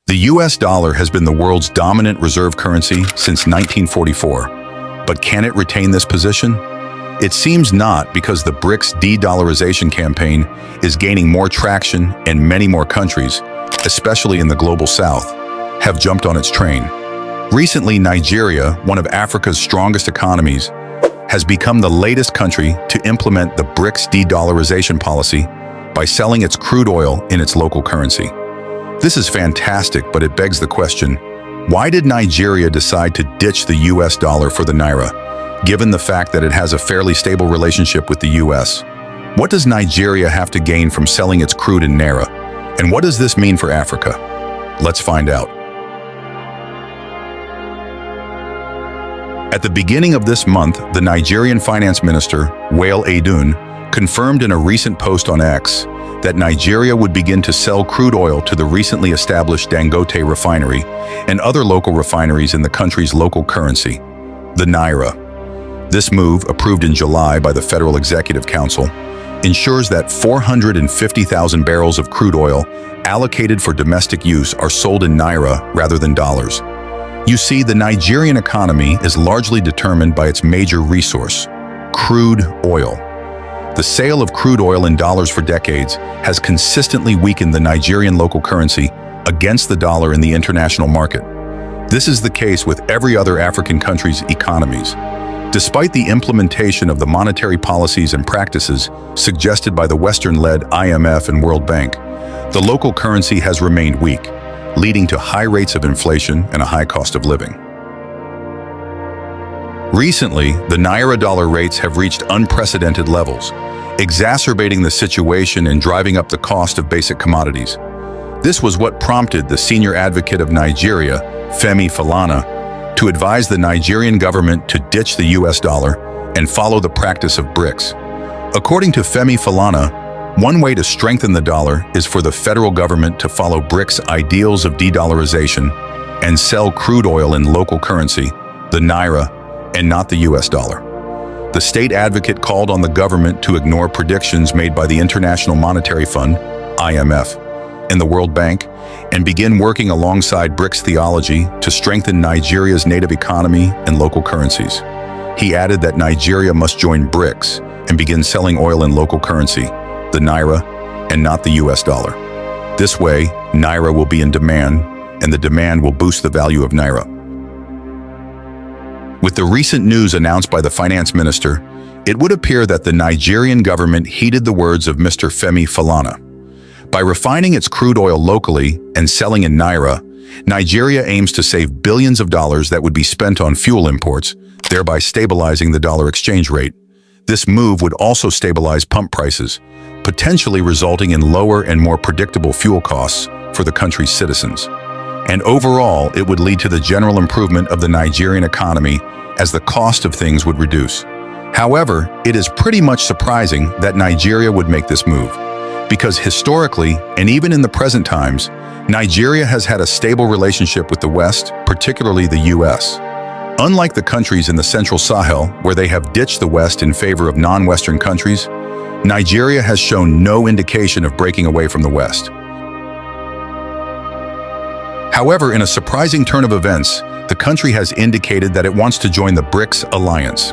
The US dollar has been the world's dominant reserve currency since 1944. But can it retain this position? It seems not, because the BRICS de-dollarization campaign is gaining more traction and many more countries, especially in the global south, have jumped on its train. Recently, Nigeria, one of Africa's strongest economies, has become the latest country to implement the BRICS de-dollarization policy by selling its crude oil in its local currency. This is fantastic, but it begs the question, why did Nigeria decide to ditch the US dollar for the naira, given the fact that it has a fairly stable relationship with the US? What does Nigeria have to gain from selling its crude in naira? And what does this mean for Africa? Let's find out. At the beginning of this month, the Nigerian Finance Minister, Wale Edun, confirmed in a recent post on X that Nigeria would begin to sell crude oil to the recently established Dangote refinery and other local refineries in the country's local currency, the naira. This move, approved in July by the Federal Executive Council, ensures that 450,000 barrels of crude oil allocated for domestic use are sold in naira rather than dollars. You see, the Nigerian economy is largely determined by its major resource, crude oil. The sale of crude oil in dollars for decades has consistently weakened the Nigerian local currency against the dollar in the international market. This is the case with every other African country's economies. Despite the implementation of the monetary policies and practices suggested by the Western-led IMF and World Bank, the local currency has remained weak, leading to high rates of inflation and a high cost of living. Recently, the naira-dollar rates have reached unprecedented levels, exacerbating the situation and driving up the cost of basic commodities. This was what prompted the senior advocate of Nigeria, Femi Falana, to advise the Nigerian government to ditch the US dollar and follow the practice of BRICS. According to Femi Falana, one way to strengthen the dollar is for the federal government to follow BRICS ideals of de-dollarization and sell crude oil in local currency, the naira, and not the US dollar. The state advocate called on the government to ignore predictions made by the International Monetary Fund, IMF, and the World Bank, and begin working alongside BRICS theology to strengthen Nigeria's native economy and local currencies. He added that Nigeria must join BRICS and begin selling oil in local currency, the naira, and not the US dollar. This way, naira will be in demand, and the demand will boost the value of naira. With the recent news announced by the finance minister, it would appear that the Nigerian government heeded the words of Mr. Femi Falana. By refining its crude oil locally and selling in naira, Nigeria aims to save billions of dollars that would be spent on fuel imports, thereby stabilizing the dollar exchange rate. This move would also stabilize pump prices, potentially resulting in lower and more predictable fuel costs for the country's citizens. And overall, it would lead to the general improvement of the Nigerian economy as the cost of things would reduce. However, it is pretty much surprising that Nigeria would make this move, because historically, and even in the present times, Nigeria has had a stable relationship with the West, particularly the US. Unlike the countries in the Central Sahel, where they have ditched the West in favor of non-Western countries, Nigeria has shown no indication of breaking away from the West. However, in a surprising turn of events, the country has indicated that it wants to join the BRICS alliance.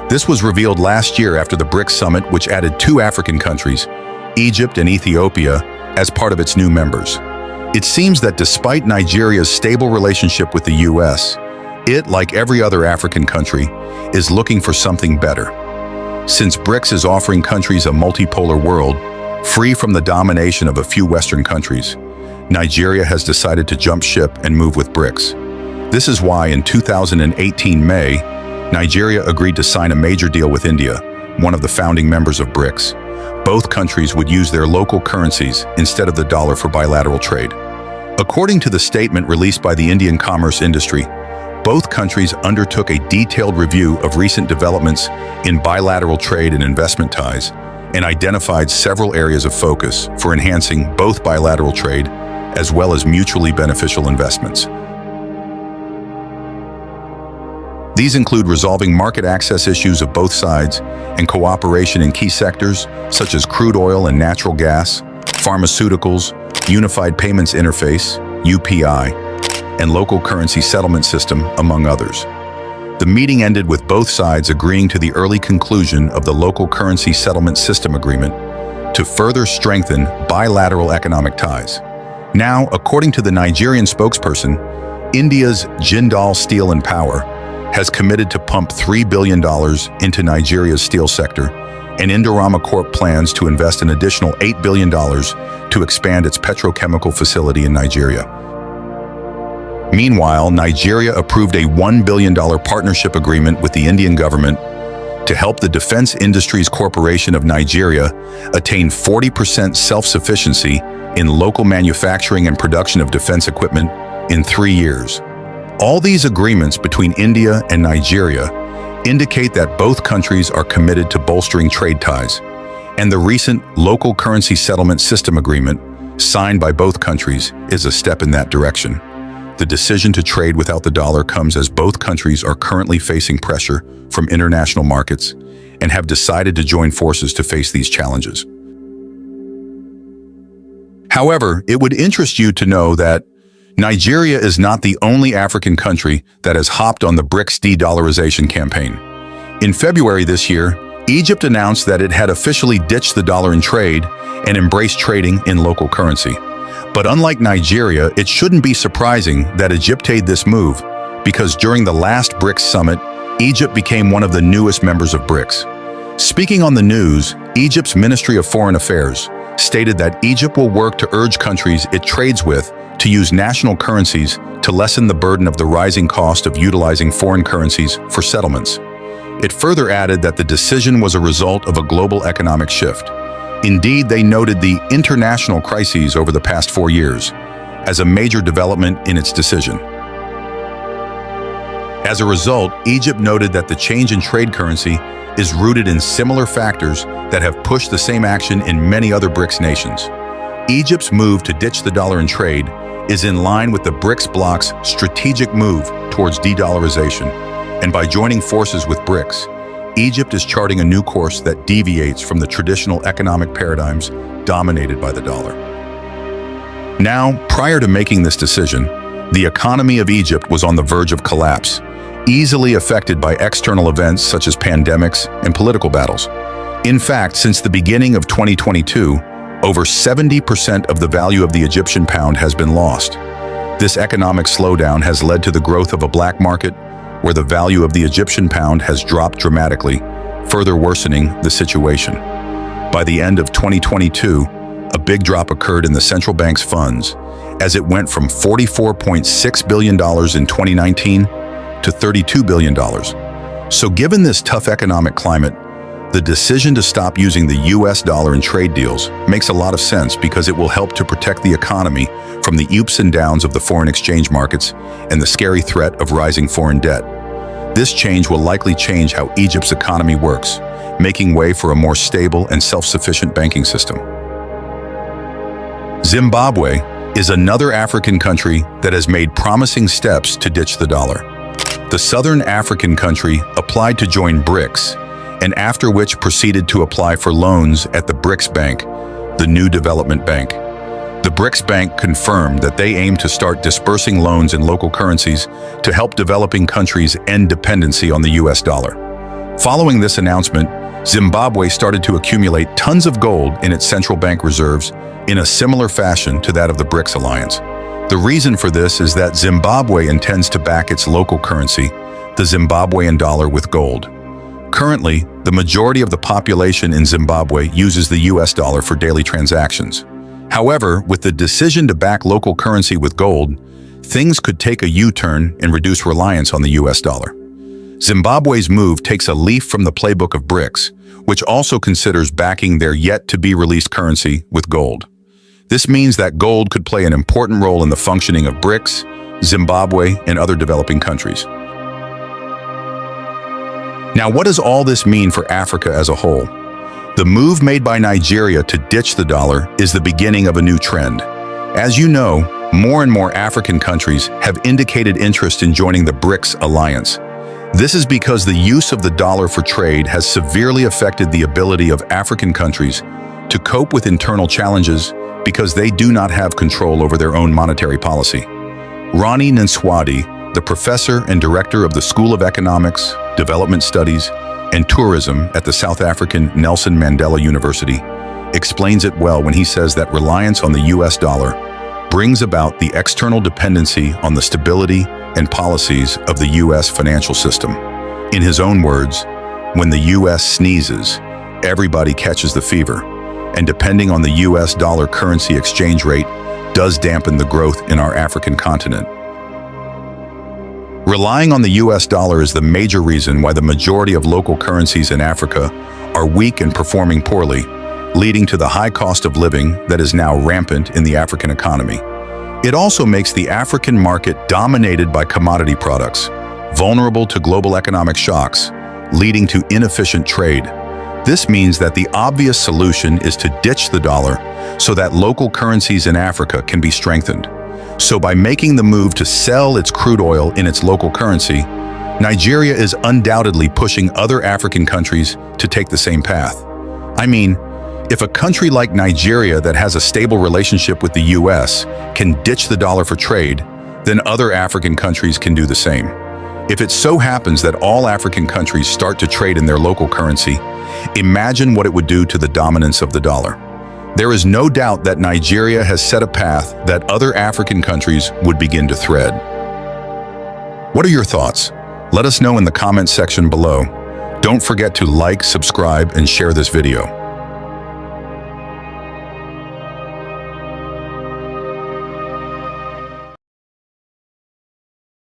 This was revealed last year after the BRICS summit, which added 2 African countries, Egypt and Ethiopia, as part of its new members. It seems that despite Nigeria's stable relationship with the US, it, like every other African country, is looking for something better. Since BRICS is offering countries a multipolar world, free from the domination of a few Western countries, Nigeria has decided to jump ship and move with BRICS. This is why in 2018 May, Nigeria agreed to sign a major deal with India, one of the founding members of BRICS. Both countries would use their local currencies instead of the dollar for bilateral trade. According to the statement released by the Indian commerce industry, both countries undertook a detailed review of recent developments in bilateral trade and investment ties, and identified several areas of focus for enhancing both bilateral trade as well as mutually beneficial investments. These include resolving market access issues of both sides and cooperation in key sectors such as crude oil and natural gas, pharmaceuticals, unified payments interface, UPI, and local currency settlement system, among others. The meeting ended with both sides agreeing to the early conclusion of the local currency settlement system agreement to further strengthen bilateral economic ties. Now, according to the Nigerian spokesperson, India's Jindal Steel and Power has committed to pump $3 billion into Nigeria's steel sector, and Indorama Corp plans to invest an additional $8 billion to expand its petrochemical facility in Nigeria. Meanwhile, Nigeria approved a $1 billion partnership agreement with the Indian government to help the Defense Industries Corporation of Nigeria attain 40% self-sufficiency in local manufacturing and production of defense equipment in 3 years. All these agreements between India and Nigeria indicate that both countries are committed to bolstering trade ties, and the recent local currency settlement system agreement signed by both countries is a step in that direction. The decision to trade without the dollar comes as both countries are currently facing pressure from international markets and have decided to join forces to face these challenges. However, it would interest you to know that Nigeria is not the only African country that has hopped on the BRICS de-dollarization campaign. In February this year, Egypt announced that it had officially ditched the dollar in trade and embraced trading in local currency. But unlike Nigeria, it shouldn't be surprising that Egypt made this move, because during the last BRICS summit, Egypt became one of the newest members of BRICS. Speaking on the news, Egypt's Ministry of Foreign Affairs stated that Egypt will work to urge countries it trades with to use national currencies to lessen the burden of the rising cost of utilizing foreign currencies for settlements. It further added that the decision was a result of a global economic shift. Indeed, they noted the international crises over the past 4 years as a major development in its decision. As a result, Egypt noted that the change in trade currency is rooted in similar factors that have pushed the same action in many other BRICS nations. Egypt's move to ditch the dollar in trade is in line with the BRICS bloc's strategic move towards de-dollarization, and by joining forces with BRICS, Egypt is charting a new course that deviates from the traditional economic paradigms dominated by the dollar. Now, prior to making this decision, the economy of Egypt was on the verge of collapse, easily affected by external events such as pandemics and political battles. In fact, since the beginning of 2022, over 70% of the value of the Egyptian pound has been lost. This economic slowdown has led to the growth of a black market where the value of the Egyptian pound has dropped dramatically, further worsening the situation. By the end of 2022, a big drop occurred in the central bank's funds as it went from $44.6 billion in 2019 to $32 billion. So given this tough economic climate, the decision to stop using the US dollar in trade deals makes a lot of sense because it will help to protect the economy from the ups and downs of the foreign exchange markets and the scary threat of rising foreign debt. This change will likely change how Egypt's economy works, making way for a more stable and self-sufficient banking system. Zimbabwe is another African country that has made promising steps to ditch the dollar. The Southern African country applied to join BRICS, and after which proceeded to apply for loans at the BRICS Bank, the new development bank. The BRICS Bank confirmed that they aim to start dispersing loans in local currencies to help developing countries end dependency on the US dollar. Following this announcement, Zimbabwe started to accumulate tons of gold in its central bank reserves in a similar fashion to that of the BRICS alliance. The reason for this is that Zimbabwe intends to back its local currency, the Zimbabwean dollar, with gold. Currently, the majority of the population in Zimbabwe uses the US dollar for daily transactions. However, with the decision to back local currency with gold, things could take a U-turn and reduce reliance on the US dollar. Zimbabwe's move takes a leaf from the playbook of BRICS, which also considers backing their yet-to-be-released currency with gold. This means that gold could play an important role in the functioning of BRICS, Zimbabwe, and other developing countries. Now, what does all this mean for Africa as a whole? The move made by Nigeria to ditch the dollar is the beginning of a new trend. As you know, more and more African countries have indicated interest in joining the BRICS alliance. This is because the use of the dollar for trade has severely affected the ability of African countries to cope with internal challenges, because they do not have control over their own monetary policy. Ronnie Nswati, the professor and director of the School of Economics, Development Studies, and Tourism at the South African Nelson Mandela University, explains it well when he says that reliance on the US dollar brings about the external dependency on the stability and policies of the US financial system. In his own words, when the US sneezes, everybody catches the fever, and depending on the US dollar currency exchange rate does dampen the growth in our African continent. Relying on the US dollar is the major reason why the majority of local currencies in Africa are weak and performing poorly, leading to the high cost of living that is now rampant in the African economy. It also makes the African market dominated by commodity products, vulnerable to global economic shocks, leading to inefficient trade. This means that the obvious solution is to ditch the dollar so that local currencies in Africa can be strengthened. So by making the move to sell its crude oil in its local currency, Nigeria is undoubtedly pushing other African countries to take the same path. I mean, if a country like Nigeria that has a stable relationship with the US can ditch the dollar for trade, then other African countries can do the same. If it so happens that all African countries start to trade in their local currency, imagine what it would do to the dominance of the dollar. There is no doubt that Nigeria has set a path that other African countries would begin to thread. What are your thoughts? Let us know in the comments section below. Don't forget to like, subscribe, and share this video.